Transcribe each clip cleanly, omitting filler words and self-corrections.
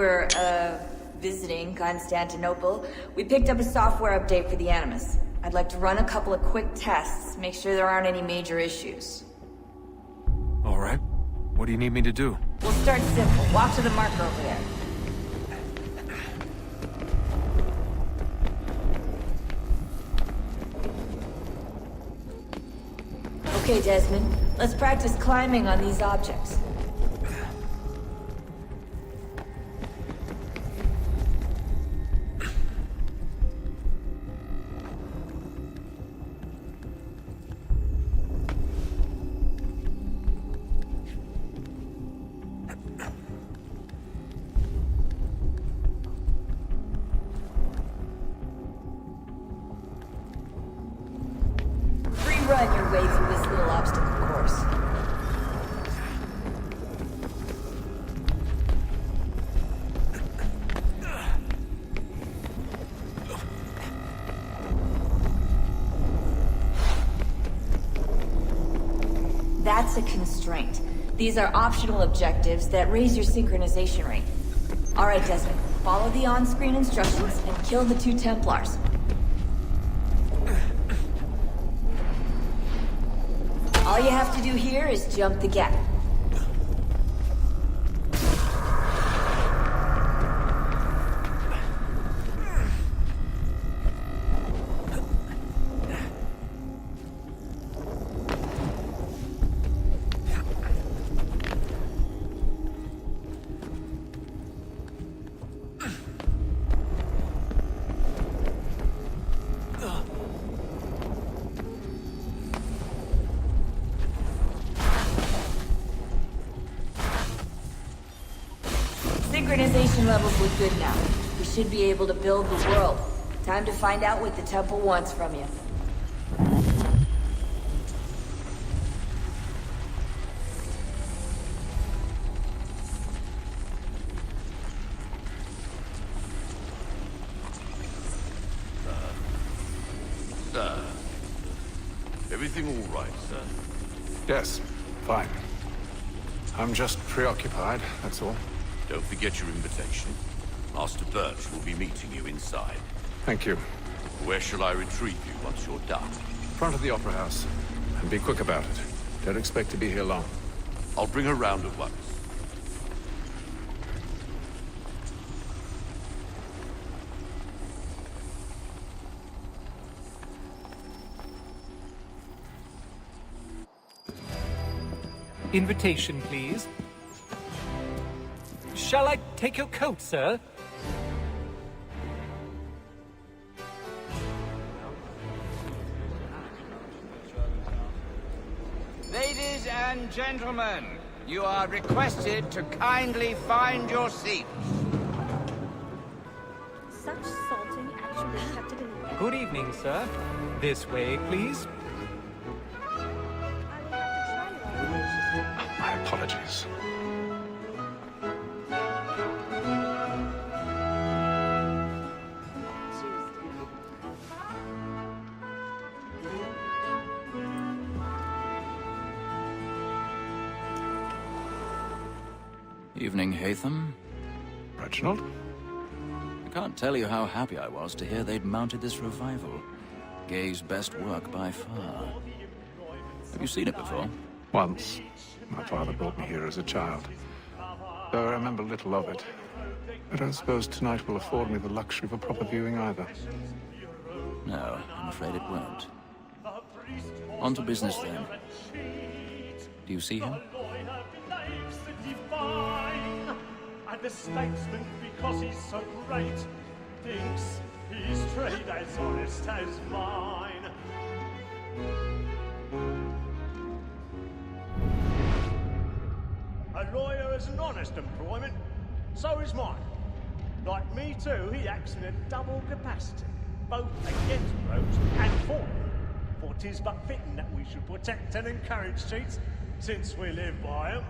We're, visiting Constantinople. We picked up a software update for the Animus. I'd like to run a couple of quick tests, make sure there aren't any major issues. All right. What do you need me to do? We'll start simple. Walk to the marker over there. Okay, Desmond. Let's practice climbing on these objects. Run your way through this little obstacle course. That's a constraint. These are optional objectives that raise your synchronization rate. All right, Desmond. Follow the on-screen instructions and kill the 2 Templars. All you have to do here is jump the gap. Synchronization levels look good now. We should be able to build the world. Time to find out what the temple wants from you. Sir. Everything all right, sir? Yes, fine. I'm just preoccupied, that's all. Don't forget your invitation. Master Birch will be meeting you inside. Thank you. Where shall I retrieve you once you're done? Front of the Opera House. And be quick about it. Don't expect to be here long. I'll bring her round at once. Invitation, please. Shall I take your coat, sir? Ladies and gentlemen, you are requested to kindly find your seats. Such salting actually kept it in the Good evening, sir. This way, please. My apologies. Evening, Haytham. Reginald? I can't tell you how happy I was to hear they'd mounted this revival. Gay's best work by far. Have you seen it before? Once. My father brought me here as a child. Though I remember little of it. I don't suppose tonight will afford me the luxury of a proper viewing either. No, I'm afraid it won't. On to business then. Do you see him? And the statesman, because he's so great, thinks his trade as honest as mine. A lawyer is an honest employment, so is mine. Like me too, he acts in a double capacity, both against rogues and for them. For 'tis but fitting that we should protect and encourage cheats, since we live by 'em.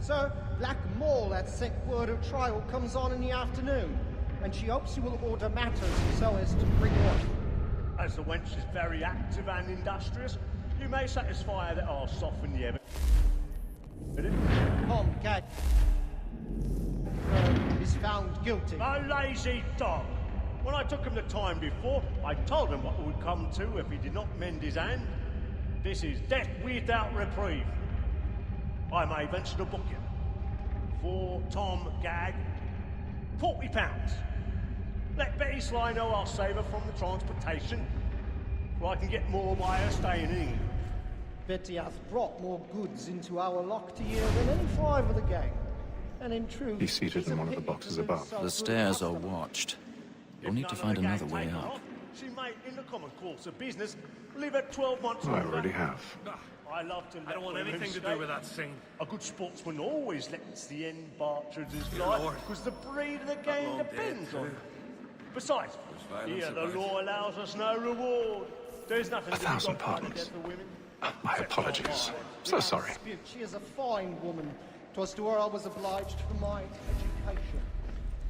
Sir, Black Mall had sent word of trial comes on in the afternoon, and she hopes you will order matters so as to bring off. As the wench is very active and industrious, you may satisfy her that I'll soften the evidence. Tom Cat is found guilty. A lazy dog. When I took him the time before, I told him what it would come to if he did not mend his hand. This is death without reprieve. I may venture to book him. For Tom Gag, £40. Let Betty Sly know I'll save her from the transportation, or I can get more by her staying in England. Betty hath brought more goods into our locked year than any five of the gang. And in truth, He's seated it's in a one of the pity boxes to lose above. so The good stairs are customer. watched. If You'll need none to of find the gang another way take her up. off, she may, in the common course of business, live at 12 months I longer. already have. I love to let I don't want women anything to stay. do with that scene. A good sportsman always lets the end Bartridge's Good life, Lord. because the breed of the game long depends dead, on too. it. Besides, violence here the about. law allows us no reward. There's nothing to be 1,000 got by the pardons. death of women. My apologies. So Without sorry. dispute, she is a fine woman. 'Twas to her I was obliged for my education.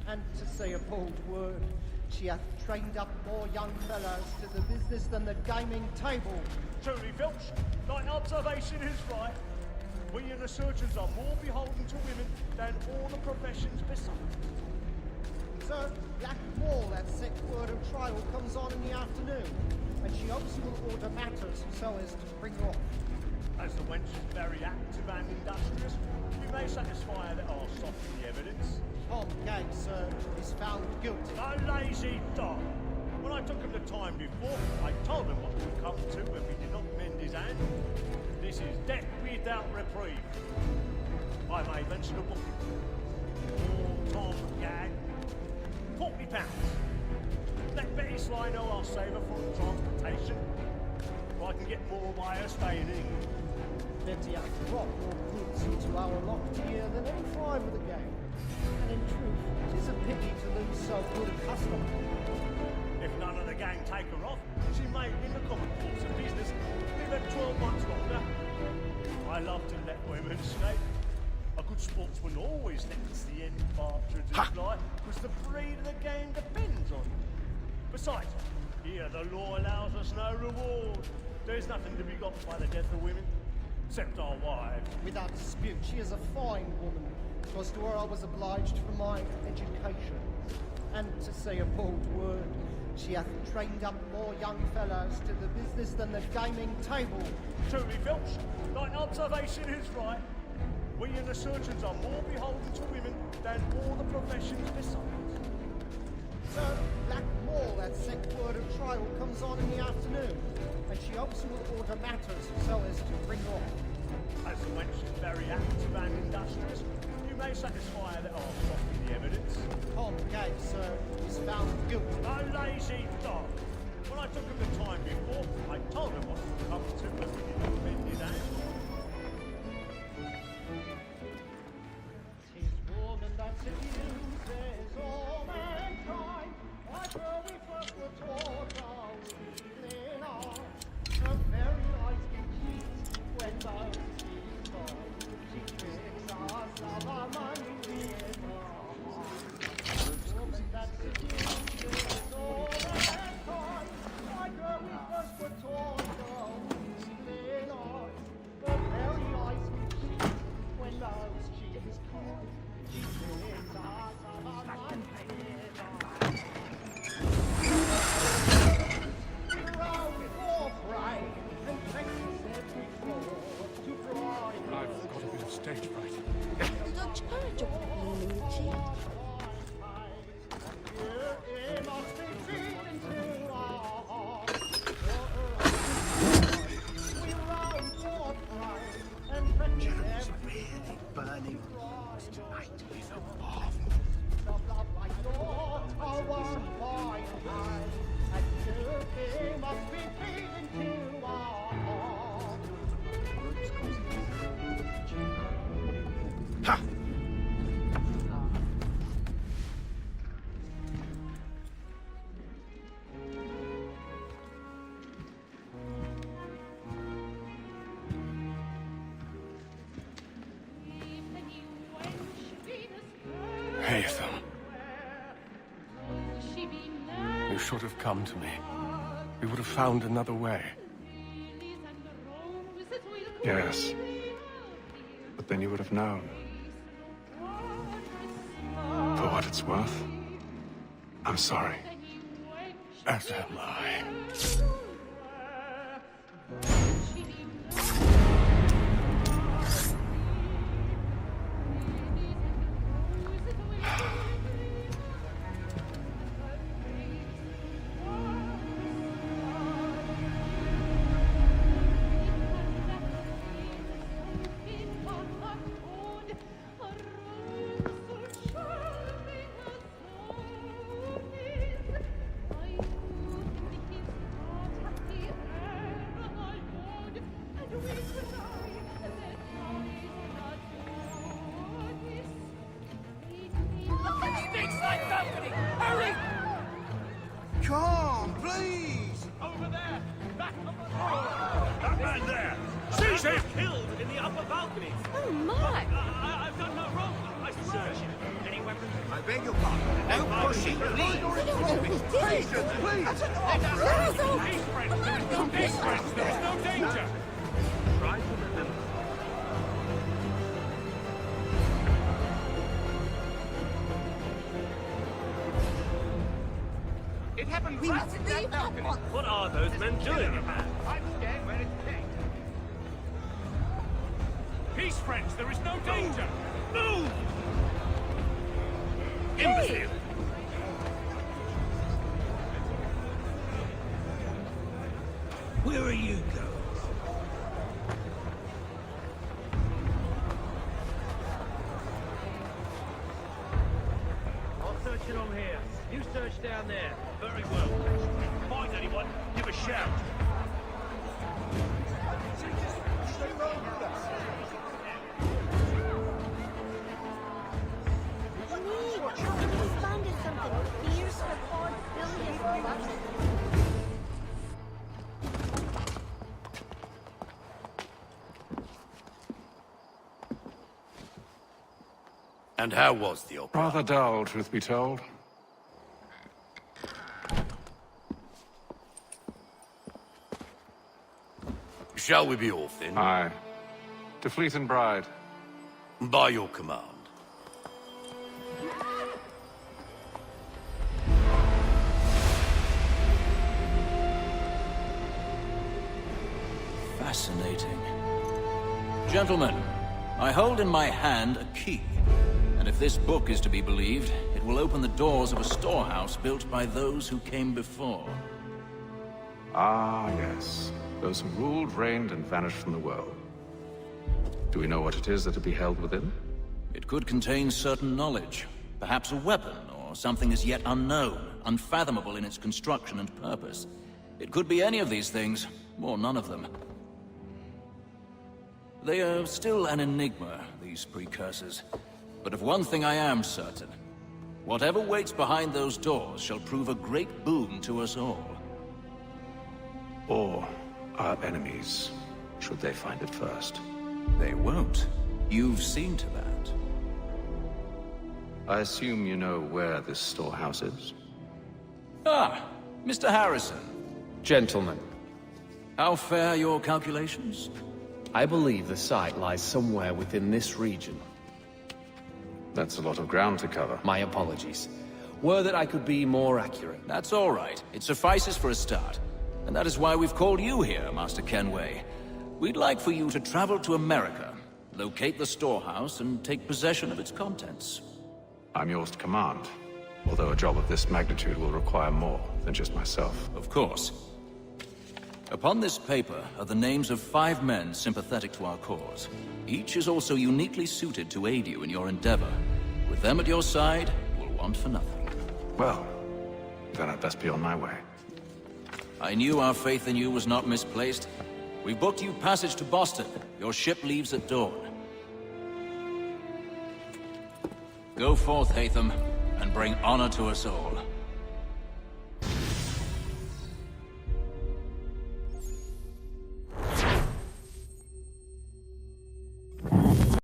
And to say a bold word, she hath trained up more young fellows to the business than the gaming table. Truly, Filch, thine observation is right. We and the surgeons are more beholden to women than all the professions besides. Sir, Black Wall, that set word of trial comes on in the afternoon, and she hopes you will order matters so as to bring her off. As the wench is very active and industrious, we may satisfy her that I'll soften the evidence. Tom Gag, sir, is found guilty. A lazy dog. When I took him the time before, I told him what would come to if he did not mend his hand. This is death without reprieve. I may venture to book him. For Tom Gag, £40. Let Betty Sly know I'll save her from transportation, or I can get more by her staying in England. Betty hath brought more goods into our locked year than any five of the gang. And in truth, 'tis a pity to lose so good a customer. If none of the gang take her off, she may, in the common course of business, live at 12 months longer. I love to let women escape. A good sportsman always lets the end Bartridge's fly, because the breed of the game depends on it. Besides, here the law allows us no reward. There's nothing to be got by the death of women, except our wives. Without dispute, she is a fine woman. 'Twas to her I was obliged for my education. And to say a bold word, she hath trained up more young fellows to the business than the gaming table. Truly, Filch, thine observation is right. We and the surgeons are more beholden to women than all the professions besides. Sir, Black Wall, that set word of trial comes on in the afternoon, and she hopes you will order matters so as to bring her off. As the wench is very active and industrious, you may satisfy her that I'll soften the evidence. Tom Gag, sir, is found guilty. A lazy dog. When I took him the time before, I told him what would come to if he did not mend his hand. 'Tis woman that seduces all mankind. Like her we first were taught our reasoning on. Her very eyes can cheat when those she's born. She tricks us of our money with her heart. 'Tis woman that seduces all mankind. Like her we first were taught our reasoning on. Her very eyes can cheat when those she's born. She tricks us of our money with her heart. I've got a bit of stage fright. Don't charge of Luigi. Haytham. You should have come to me. We would have found another way. Yes. But then you would have known. For what it's worth. I'm sorry. As am I. Come, please! Over there! Back up the road! That man there! Seize him! Killed in the upper balcony! Oh my! I've done no wrong! I search him! Any weapons? I beg your pardon. No pushing, please. Please! Let us go! Peace, friends! There is no peace, friends! There is no danger! Try to remember. It happened right in that balcony. What are those men doing in there? I'm scared where it's heading. Peace, friends! There is no danger! Move! Imbecile! Where are you going? I'll search it on here. You search down there. Very well. Find anyone, give a shout. He's landed something fierce with hard billions of bucks. And how was the opera? Rather dull, truth be told. Shall we be off then? Aye. To Fleet and Bride. By your command. Fascinating. Gentlemen, I hold in my hand a key. And if this book is to be believed, it will open the doors of a storehouse built by those who came before. Ah, yes. Those who ruled, reigned, and vanished from the world. Do we know what it is that will be held within? It could contain certain knowledge. Perhaps a weapon, or something as yet unknown, unfathomable in its construction and purpose. It could be any of these things, or none of them. They are still an enigma, these precursors. But of one thing I am certain. Whatever waits behind those doors shall prove a great boon to us all. Or our enemies, should they find it first. They won't. You've seen to that. I assume you know where this storehouse is? Ah, Mr. Harrison. Gentlemen, How fare your calculations? I believe the site lies somewhere within this region. That's a lot of ground to cover. My apologies. Were that I could be more accurate. That's all right. It suffices for a start. And that is why we've called you here, Master Kenway. We'd like for you to travel to America, locate the storehouse, and take possession of its contents. I'm yours to command, although a job of this magnitude will require more than just myself. Of course. Upon this paper are the names of 5 men sympathetic to our cause. Each is also uniquely suited to aid you in your endeavor. With them at your side, you'll want for nothing. Well, then I'd best be on my way. I knew our faith in you was not misplaced. We booked you passage to Boston. Your ship leaves at dawn. Go forth, Hatham, and bring honor to us all.